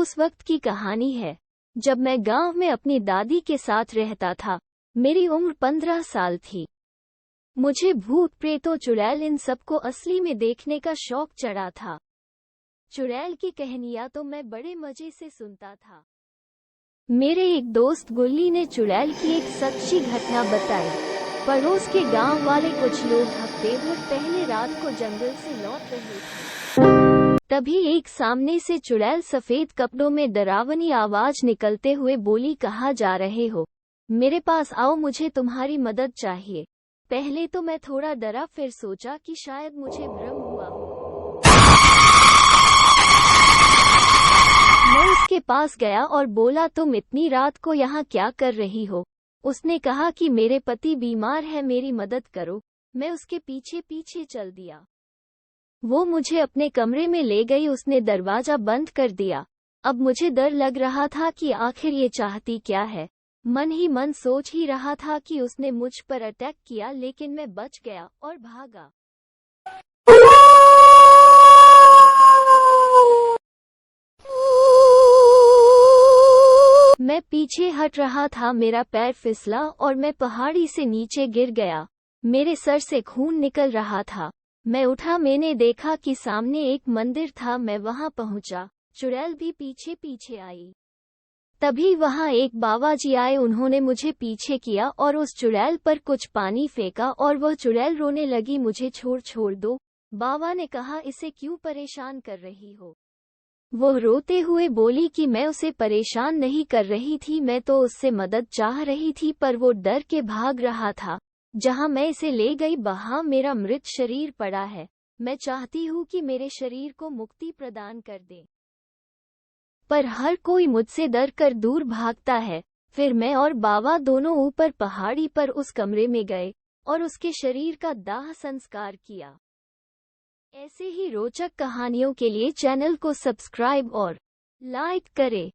उस वक्त की कहानी है जब मैं गांव में अपनी दादी के साथ रहता था। मेरी उम्र 15 साल थी। मुझे भूत प्रेतों चुड़ैल इन सबको असली में देखने का शौक चढ़ा था। चुड़ैल की कहानियां तो मैं बड़े मजे से सुनता था। मेरे एक दोस्त गुल्ली ने चुड़ैल की एक सच्ची घटना बताई। पड़ोस के गांव वाले कुछ लोग हफ्ते भर पहले रात को जंगल से लौट रहे थे। तभी एक सामने से चुड़ैल सफेद कपड़ों में डरावनी आवाज निकलते हुए बोली, कहाँ जा रहे हो? मेरे पास आओ, मुझे तुम्हारी मदद चाहिए। पहले तो मैं थोड़ा डरा, फिर सोचा कि शायद मुझे भ्रम हुआ हो। मैं उसके पास गया और बोला, तुम इतनी रात को यहाँ क्या कर रही हो? उसने कहा कि मेरे पति बीमार है, मेरी मदद करो। मैं उसके पीछे पीछे चल दिया। वो मुझे अपने कमरे में ले गई। उसने दरवाजा बंद कर दिया। अब मुझे डर लग रहा था कि आखिर ये चाहती क्या है। मन ही मन सोच ही रहा था कि उसने मुझ पर अटैक किया, लेकिन मैं बच गया और भागा। मैं पीछे हट रहा था, मेरा पैर फिसला और मैं पहाड़ी से नीचे गिर गया। मेरे सर से खून निकल रहा था। मैं उठा, मैंने देखा कि सामने एक मंदिर था। मैं वहां पहुंचा। चुड़ैल भी पीछे पीछे आई। तभी वहां एक बाबा जी आए। उन्होंने मुझे पीछे किया और उस चुड़ैल पर कुछ पानी फेंका और वह चुड़ैल रोने लगी, मुझे छोड़ दो। बाबा ने कहा, इसे क्यों परेशान कर रही हो? वो रोते हुए बोली कि मैं उसे परेशान नहीं कर रही थी, मैं तो उससे मदद चाह रही थी, पर वो डर के भाग रहा था। जहां मैं इसे ले गई वहां मेरा मृत शरीर पड़ा है। मैं चाहती हूँ कि मेरे शरीर को मुक्ति प्रदान कर दे, पर हर कोई मुझसे डर कर दूर भागता है। फिर मैं और बाबा दोनों ऊपर पहाड़ी पर उस कमरे में गए और उसके शरीर का दाह संस्कार किया। ऐसे ही रोचक कहानियों के लिए चैनल को सब्सक्राइब और लाइक करें।